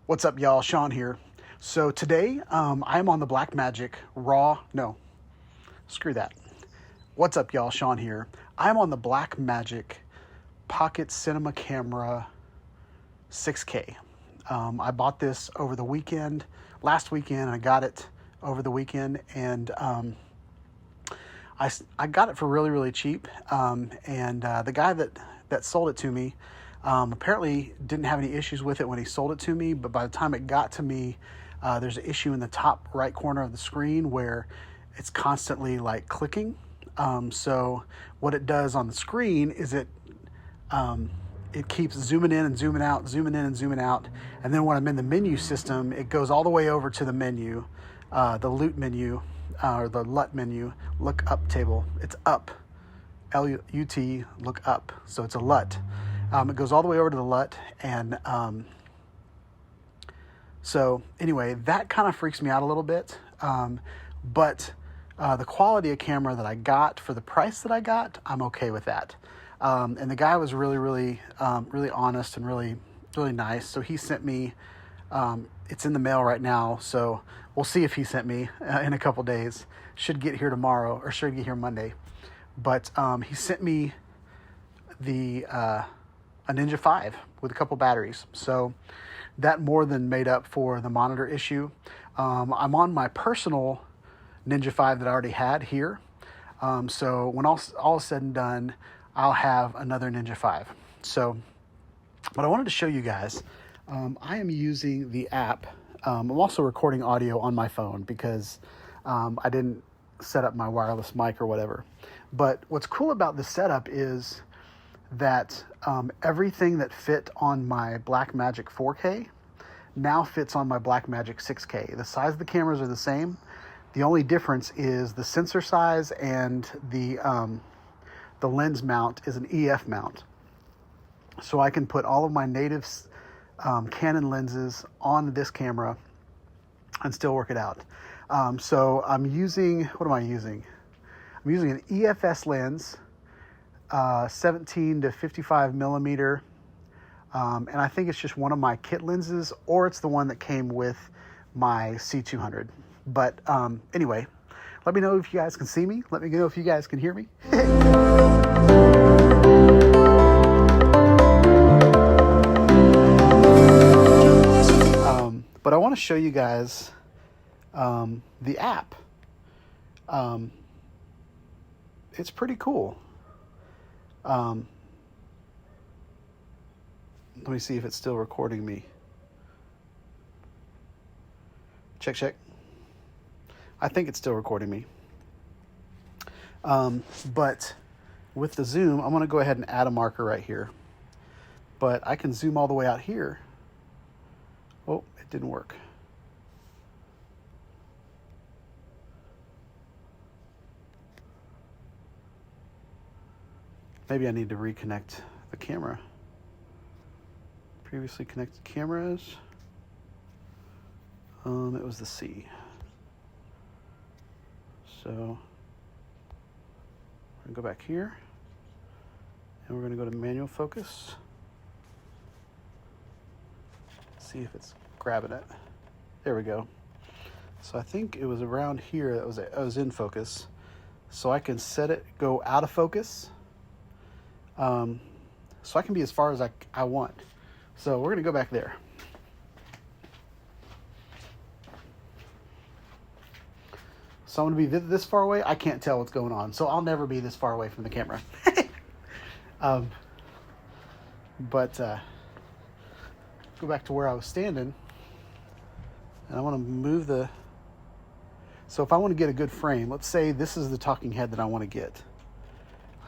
What's up, y'all? Sean here. So today, I'm on the Blackmagic screw that. What's up, y'all? Sean here. I'm on the Blackmagic Pocket Cinema Camera 6K. I bought this over the weekend, last weekend. I got it over the weekend, and I got it for really, really cheap. The guy that sold it to me apparently didn't have any issues with it when he sold it to me, but by the time it got to me, there's an issue in the top right corner of the screen where it's constantly like clicking. So what it does on the screen is it keeps zooming in and zooming out, zooming in and zooming out. And then when I'm in the menu system, it goes all the way over to the menu, the loot menu, or the LUT menu, look up table. It's up, L-U-T, look up. So it's a LUT. It goes all the way over to the LUT. And so anyway, that kind of freaks me out a little bit. But the quality of camera that I got for the price that I got, I'm okay with that. And the guy was really, really, really honest and really, really nice. So he sent me, it's in the mail right now. So we'll see if he sent me in a couple days. Should get here tomorrow, or should get here Monday. But he sent me a Ninja 5 with a couple batteries. So that more than made up for the monitor issue. I'm on my personal Ninja 5 that I already had here. So when all is said and done, I'll have another Ninja 5. So what I wanted to show you guys, I am using the app. I'm also recording audio on my phone because I didn't set up my wireless mic or whatever. But what's cool about this setup is that everything that fit on my Blackmagic 4K now fits on my Blackmagic 6K. The size of the cameras are the same. The only difference is the sensor size, and the lens mount is an EF mount. So I can put all of my native Canon lenses on this camera and still work it out. So I'm using, what am I using? I'm using an EFS lens, 17 to 55 millimeter. And I think it's just one of my kit lenses, or it's the one that came with my C200. But anyway, let me know if you guys can see me. Let me know if you guys can hear me. But I want to show you guys the app. It's pretty cool. Let me see if it's still recording me. Check. I think it's still recording me. But with the zoom, I'm going to go ahead and add a marker right here. But I can zoom all the way out here. Oh, it didn't work. Maybe I need to reconnect the camera. Previously connected cameras. It was the C. So we're going to go back here, and we're going to go to manual focus. See if it's grabbing it. There we go. So I think it was around here that I was in focus. So I can set it, go out of focus. So I can be as far as I want. So we're going to go back there. So I'm going to be this far away. I can't tell what's going on. So I'll never be this far away from the camera. But go back to where I was standing. And I want to move the... So if I want to get a good frame, let's say this is the talking head that I want to get.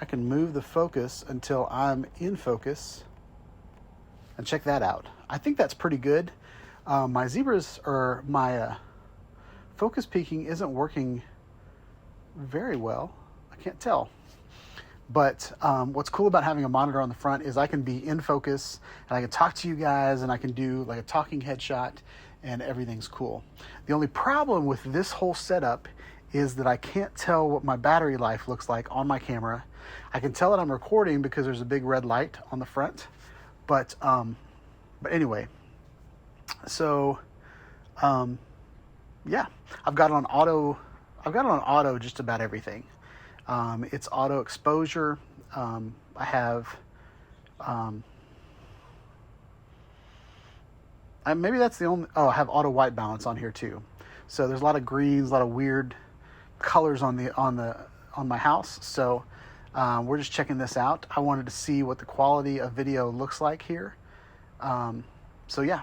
I can move the focus until I'm in focus. And check that out. I think that's pretty good. My zebras, or my focus peaking isn't working very well. I can't tell. But what's cool about having a monitor on the front is I can be in focus, and I can talk to you guys, and I can do like a talking headshot, and everything's cool. The only problem with this whole setup is that I can't tell what my battery life looks like on my camera. I can tell that I'm recording because there's a big red light on the front. But anyway, So, yeah, I've got it on auto. I've got it on auto just about everything. It's auto exposure. I have. Maybe that's the only. Oh, I have auto white balance on here too. So there's a lot of greens, a lot of weird colors on my house. So we're just checking this out. I wanted to see what the quality of video looks like here. So yeah.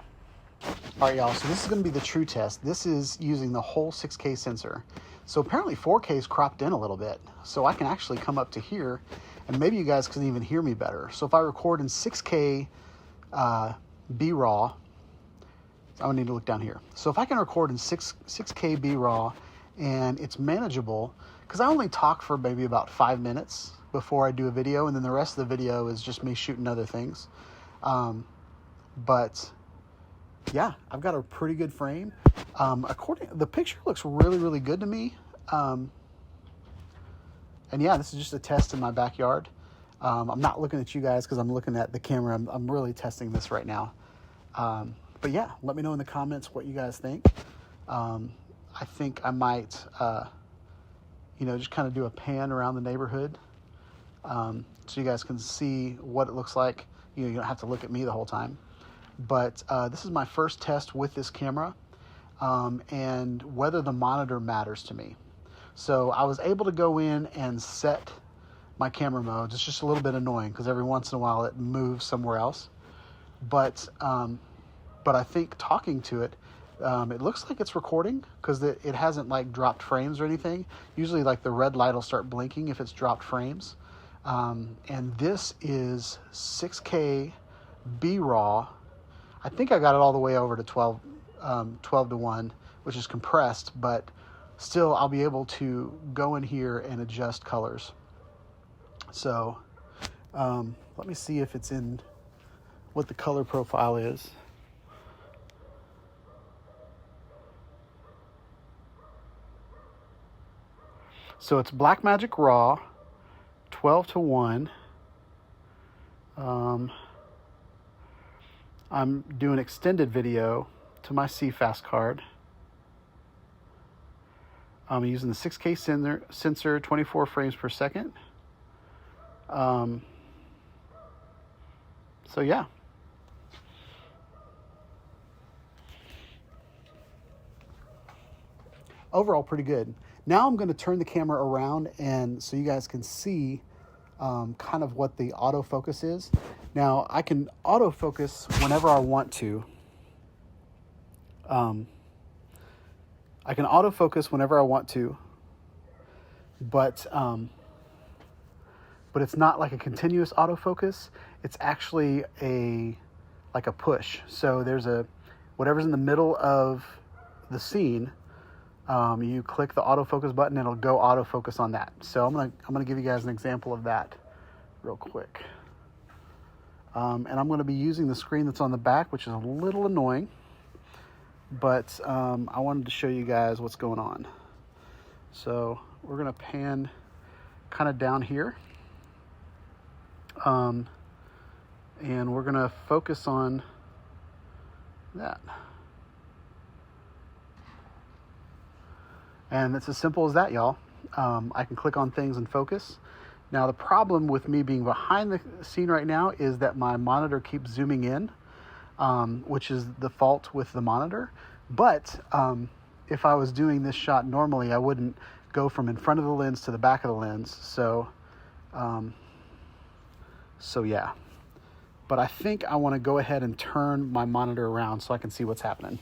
All right, y'all. So this is going to be the true test. This is using the whole 6K sensor. So apparently 4K is cropped in a little bit. So I can actually come up to here, and maybe you guys can even hear me better. So if I record in 6K B-RAW, I'm going to need to look down here. So if I can record in 6K B-RAW and it's manageable, because I only talk for maybe about 5 minutes before I do a video, and then the rest of the video is just me shooting other things. But yeah, I've got a pretty good frame. The picture looks really, really good to me. And yeah, this is just a test in my backyard. I'm not looking at you guys because I'm looking at the camera. I'm really testing this right now. But yeah, let me know in the comments what you guys think. I think I might, just kind of do a pan around the neighborhood, so you guys can see what it looks like. You don't have to look at me the whole time. But this is my first test with this camera, and whether the monitor matters to me. So I was able to go in and set my camera modes. It's just a little bit annoying because every once in a while it moves somewhere else. But I think talking to it, it looks like it's recording because it hasn't like dropped frames or anything. Usually like the red light will start blinking if it's dropped frames. And this is 6K B-RAW. I think I got it all the way over to 12 to 1, which is compressed, but still I'll be able to go in here and adjust colors. So let me see if it's in what the color profile is. So it's Blackmagic RAW, 12 to 1. I'm doing extended video to my CFast card. I'm using the 6K sensor, 24 frames per second. So yeah. Overall, pretty good. Now I'm going to turn the camera around and so you guys can see kind of what the autofocus is. Now I can autofocus whenever I want to. But it's not like a continuous autofocus. It's actually like a push. So there's whatever's in the middle of the scene. You click the autofocus button, it'll go autofocus on that. So I'm gonna give you guys an example of that real quick. And I'm gonna be using the screen that's on the back, which is a little annoying, but I wanted to show you guys what's going on. So we're gonna pan kind of down here, and we're gonna focus on that. And it's as simple as that, y'all. I can click on things and focus. Now, the problem with me being behind the scene right now is that my monitor keeps zooming in, which is the fault with the monitor. But if I was doing this shot normally, I wouldn't go from in front of the lens to the back of the lens. So yeah. But I think I want to go ahead and turn my monitor around so I can see what's happening.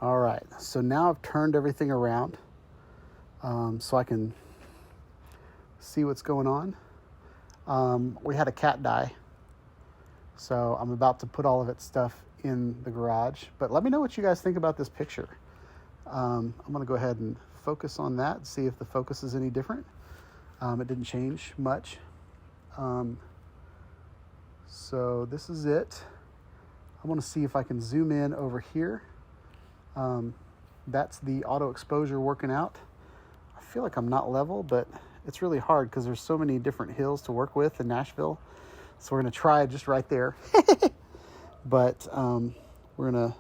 All right, so now I've turned everything around so I can see what's going on. We had a cat die, so I'm about to put all of its stuff in the garage. But let me know what you guys think about this picture. I'm going to go ahead and focus on that, see if the focus is any different. It didn't change much. So this is it. I want to see if I can zoom in over here. That's the auto exposure working out. I feel like I'm not level, but it's really hard because there's so many different hills to work with in Nashville. So we're going to try just right there. But I'm going to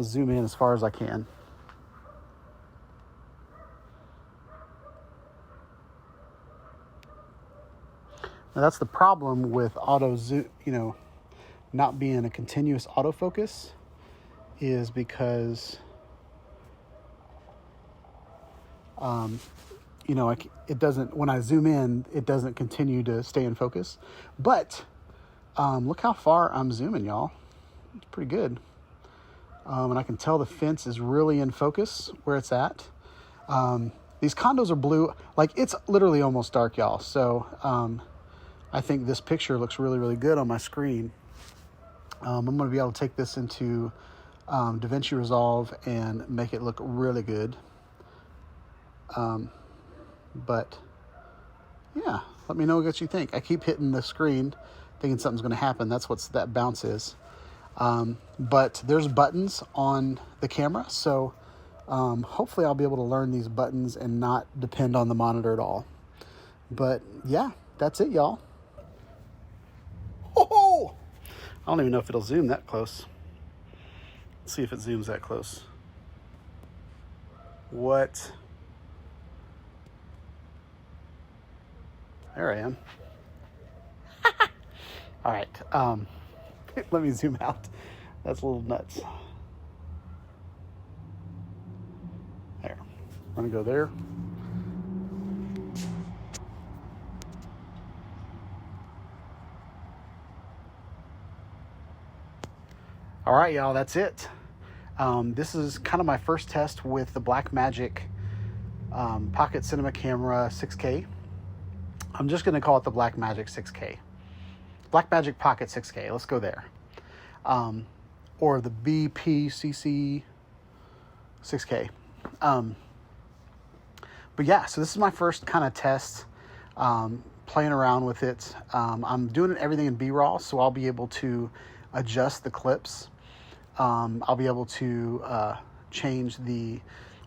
zoom in as far as I can. Now that's the problem with auto zoom, not being a continuous autofocus, is because it doesn't, when I zoom in, it doesn't continue to stay in focus. But look how far I'm zooming, y'all. It's pretty good. And I can tell the fence is really in focus where it's at. These condos are blue. Like, it's literally almost dark, y'all. So I think this picture looks really, really good on my screen. I'm going to be able to take this into DaVinci Resolve and make it look really good. But yeah, let me know what you think. I keep hitting the screen thinking something's going to happen. That's what that bounce is. But there's buttons on the camera, so hopefully I'll be able to learn these buttons and not depend on the monitor at all. But yeah, that's it, y'all. Oh, I don't even know if it'll zoom that close. Let's see if it zooms that close. What? There I am. All right. Let me zoom out. That's a little nuts. There. I'm going to go there. All right, y'all, that's it. This is kind of my first test with the Blackmagic Pocket Cinema Camera 6K. I'm just going to call it the Blackmagic 6K. Blackmagic Pocket 6K. Let's go there. Or the BMPCC 6K. But yeah, so this is my first kind of test, playing around with it. I'm doing everything in B-raw, so I'll be able to adjust the clips. I'll be able to change the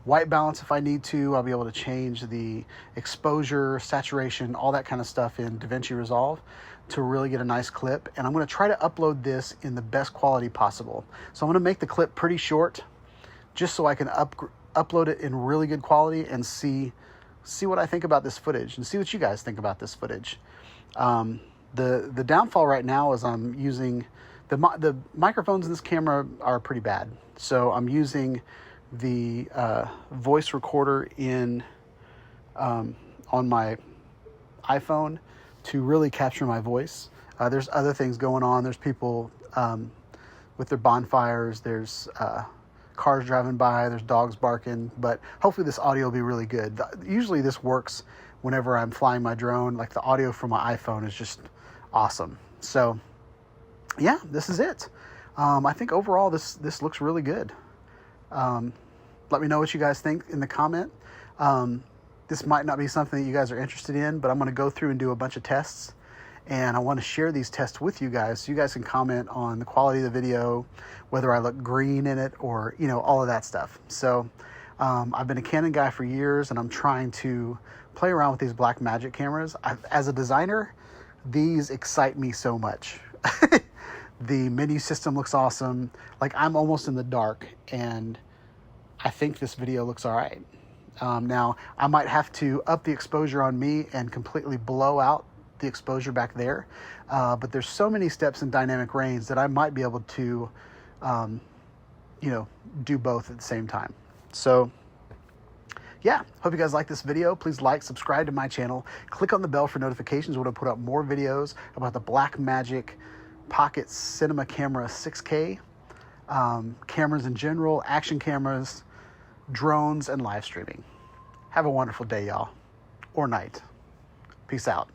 white balance if I need to. I'll be able to change the exposure, saturation, all that kind of stuff in DaVinci Resolve to really get a nice clip. And I'm going to try to upload this in the best quality possible. So I'm going to make the clip pretty short just so I can upload it in really good quality and see what I think about this footage and see what you guys think about this footage. The downfall right now is I'm using the microphones in this camera are pretty bad. So I'm using the voice recorder on my iPhone to really capture my voice. There's other things going on. There's people with their bonfires. There's cars driving by. There's dogs barking. But hopefully this audio will be really good. Usually this works whenever I'm flying my drone. Like, the audio from my iPhone is just awesome. So yeah, this is it. I think overall this looks really good. Let me know what you guys think in the comment. This might not be something that you guys are interested in, but I'm going to go through and do a bunch of tests. And I want to share these tests with you guys so you guys can comment on the quality of the video, whether I look green in it or, all of that stuff. So I've been a Canon guy for years, and I'm trying to play around with these Blackmagic cameras. As a designer, these excite me so much. The menu system looks awesome. Like, I'm almost in the dark, and I think this video looks all right. Now, I might have to up the exposure on me and completely blow out the exposure back there. But there's so many steps in dynamic range that I might be able to, do both at the same time. So yeah, hope you guys like this video. Please like, subscribe to my channel. Click on the bell for notifications when I put up more videos about the Blackmagic Pocket Cinema Camera 6K, cameras in general, action cameras, drones, and live streaming. Have a wonderful day, y'all, or night. Peace out.